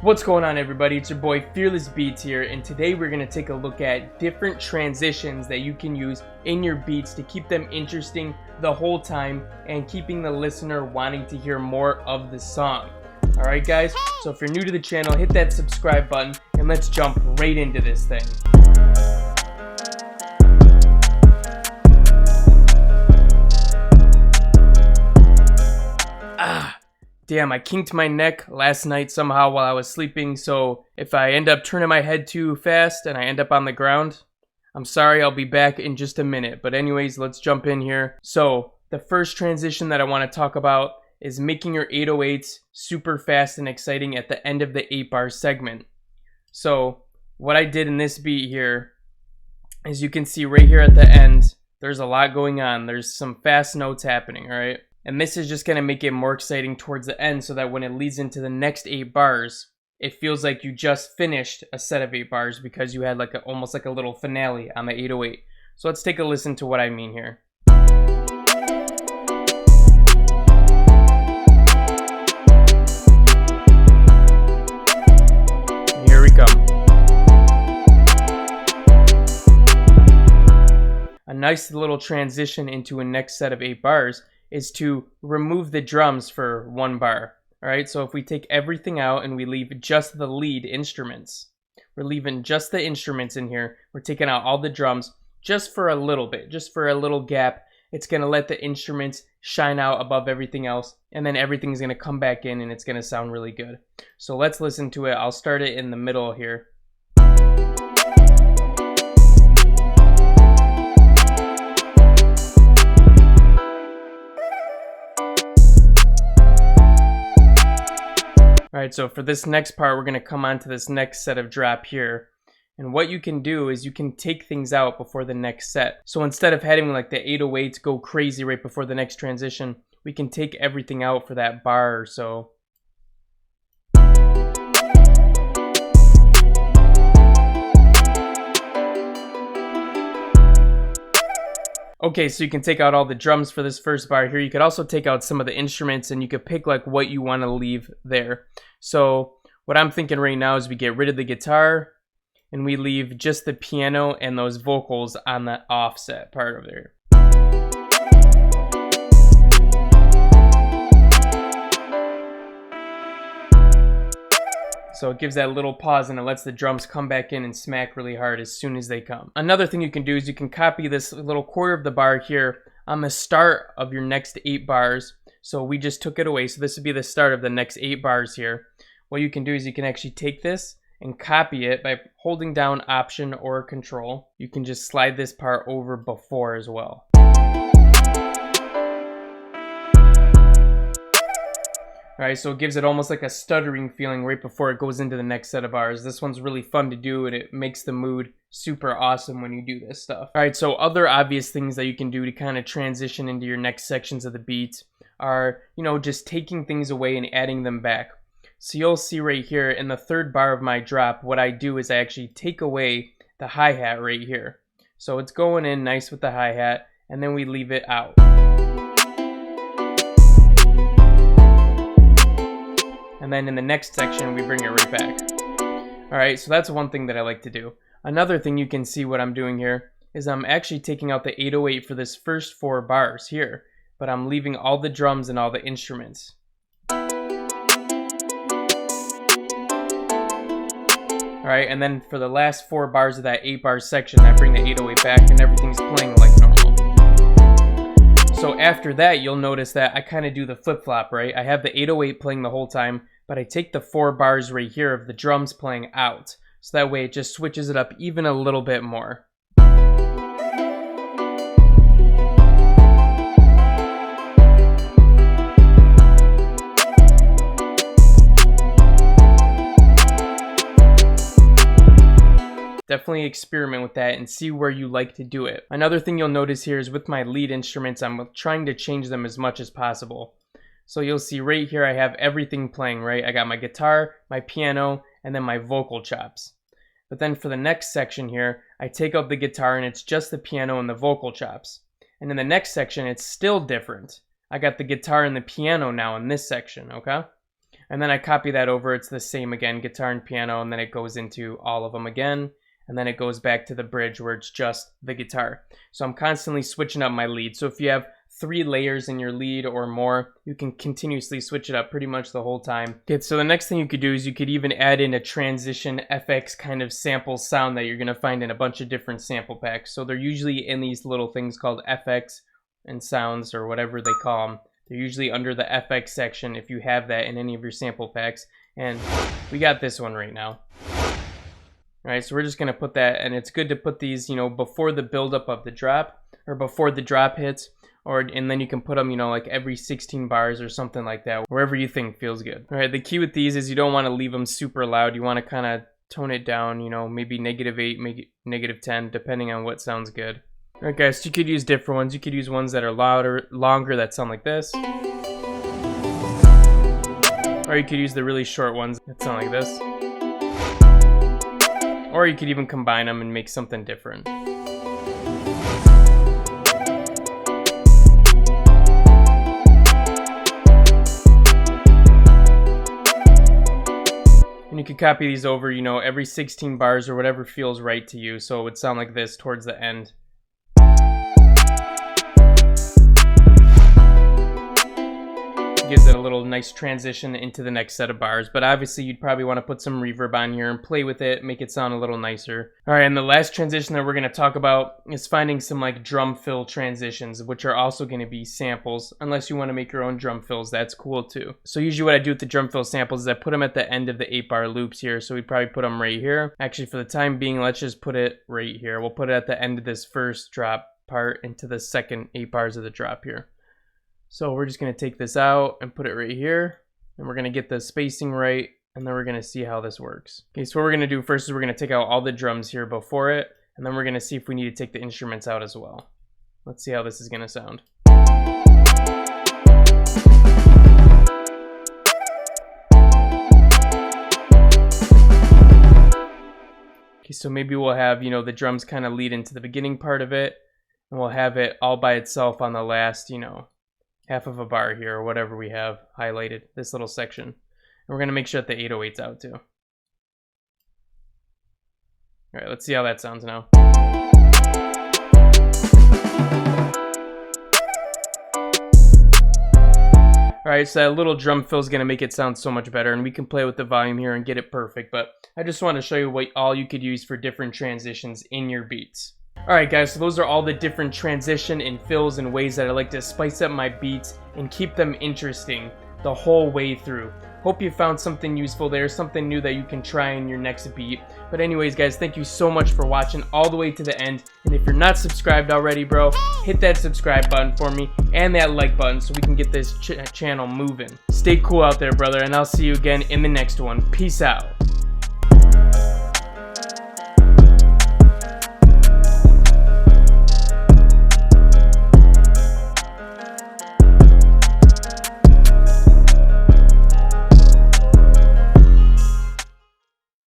What's going on, everybody? It's your boy Fearless Beatz here, and today we're going to take a look at different transitions that you can use in your beats to keep them interesting the whole time and keeping the listener wanting to hear more of the song. Alright guys, so if you're new to the channel, hit that subscribe button and let's jump right into this thing. Damn, I kinked my neck last night somehow while I was sleeping, so if I end up turning my head too fast and I end up on the ground, I'm sorry, I'll be back in just a minute. But anyways, let's jump in here. So, the first transition that I want to talk about is making your 808s super fast and exciting at the end of the 8-bar segment. So, what I did in this beat here, as you can see right here at the end, there's a lot going on. There's some fast notes happening, alright? And this is just going to make it more exciting towards the end so that when it leads into the next 8 bars, it feels like you just finished a set of 8 bars because you had like almost like a little finale on the 808. So let's take a listen to what I mean here. Here we come. A nice little transition into a next set of 8 bars is to remove the drums for 1 bar. Alright, so if we take everything out and we leave just the lead instruments, we're leaving just the instruments in here, we're taking out all the drums just for a little bit, just for a little gap. It's going to let the instruments shine out above everything else, and then everything's going to come back in and it's going to sound really good. So let's listen to it. I'll start it in the middle here. Alright, so for this next part, we're going to come on to this next set of drop here. And what you can do is you can take things out before the next set. So instead of having like the 808s go crazy right before the next transition, we can take everything out for that bar or so. Okay, so you can take out all the drums for this first bar here. You could also take out some of the instruments and you could pick like what you want to leave there. So what I'm thinking right now is we get rid of the guitar and we leave just the piano and those vocals on the offset part of there. So it gives that little pause and it lets the drums come back in and smack really hard as soon as they come. Another thing you can do is you can copy this little quarter of the bar here on the start of your next 8 bars. So we just took it away. So this would be the start of the next 8 bars here. What you can do is you can actually take this and copy it by holding down Option or Control. You can just slide this part over before as well. Alright, so it gives it almost like a stuttering feeling right before it goes into the next set of bars. This one's really fun to do and it makes the mood super awesome when you do this stuff. Alright, so other obvious things that you can do to kind of transition into your next sections of the beat are, you know, just taking things away and adding them back. So you'll see right here in the 3rd bar of my drop, what I do is I actually take away the hi-hat right here. So it's going in nice with the hi-hat and then we leave it out. And then in the next section, we bring it right back. Alright, so that's one thing that I like to do. Another thing you can see what I'm doing here is I'm actually taking out the 808 for this first 4 bars here, but I'm leaving all the drums and all the instruments. Alright, and then for the last 4 bars of that 8 bar section, I bring the 808 back and everything's playing like normal. So after that, you'll notice that I kind of do the flip-flop, right? I have the 808 playing the whole time, but I take the 4 bars right here of the drums playing out. So that way it just switches it up even a little bit more. Definitely experiment with that and see where you like to do it. Another thing you'll notice here is with my lead instruments, I'm trying to change them as much as possible. So you'll see right here I have everything playing, right? I got my guitar, my piano, and then my vocal chops. But then for the next section here, I take out the guitar and it's just the piano and the vocal chops. And in the next section, it's still different. I got the guitar and the piano now in this section, okay? And then I copy that over. It's the same again, guitar and piano, and then it goes into all of them again. And then it goes back to the bridge where it's just the guitar. So I'm constantly switching up my lead. So if you have 3 layers in your lead or more, you can continuously switch it up pretty much the whole time. Okay, so the next thing you could do is you could even add in a transition FX kind of sample sound that you're gonna find in a bunch of different sample packs. So they're usually in these little things called FX and sounds, or whatever they call them. They're usually under the FX section if you have that in any of your sample packs. And we got this one right now. All right, so we're just gonna put that, and it's good to put these, you know, before the buildup of the drop, or before the drop hits, and then you can put them, you know, like every 16 bars or something like that, wherever you think feels good. All right, the key with these is you don't want to leave them super loud. You want to kind of tone it down, you know, maybe -8, maybe -10, depending on what sounds good. All right, guys, so you could use different ones. You could use ones that are louder, longer, that sound like this. Or you could use the really short ones that sound like this. Or you could even combine them and make something different. And you could copy these over, you know, every 16 bars or whatever feels right to you. So it would sound like this towards the end. Gives it a little nice transition into the next set of bars, but obviously you'd probably want to put some reverb on here and play with it, make it sound a little nicer. All right, and the last transition that we're going to talk about is finding some like drum fill transitions, which are also going to be samples. Unless you want to make your own drum fills, that's cool too. So usually what I do with the drum fill samples is I put them at the end of the 8-bar loops here, so we'd probably put them right here. Actually, for the time being, let's just put it right here. We'll put it at the end of this first drop part into the second 8 bars of the drop here. So we're just going to take this out and put it right here, and we're going to get the spacing right, and then we're going to see how this works. Okay, so what we're going to do first is we're going to take out all the drums here before it, and then we're going to see if we need to take the instruments out as well. Let's see how this is going to sound. Okay, so maybe we'll have, you know, the drums kind of lead into the beginning part of it, and we'll have it all by itself on the last, you know, half of a bar here, or whatever we have highlighted, this little section. And we're going to make sure that the 808's out too. All right, let's see how that sounds now. All right, so that little drum fill is going to make it sound so much better, and we can play with the volume here and get it perfect, but I just want to show you what all you could use for different transitions in your beats. Alright guys, so those are all the different transition and fills and ways that I like to spice up my beats and keep them interesting the whole way through. Hope you found something useful there, something new that you can try in your next beat. But anyways guys, thank you so much for watching all the way to the end. And if you're not subscribed already, bro, hit that subscribe button for me and that like button so we can get this channel moving. Stay cool out there, brother, and I'll see you again in the next one. Peace out.